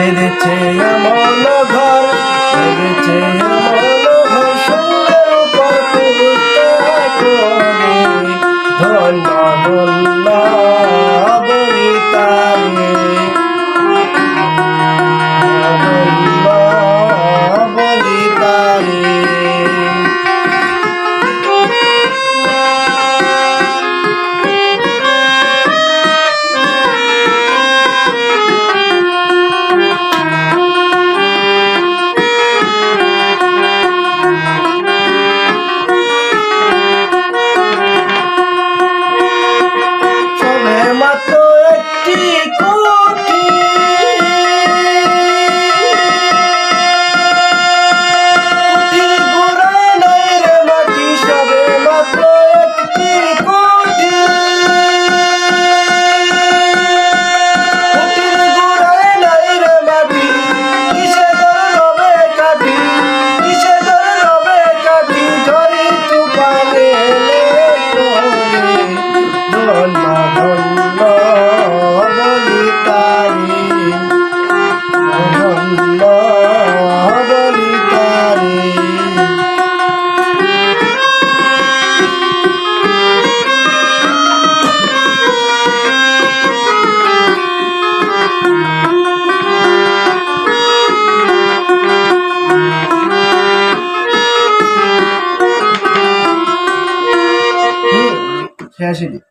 বেড়েছে এমন ঘর, বেড়েছে এমন ঘর, সুন্দর উপর পুরুষটা করে ধন্য ধন্য বলি তারে, ধন্য বলি তারে। আসেনি।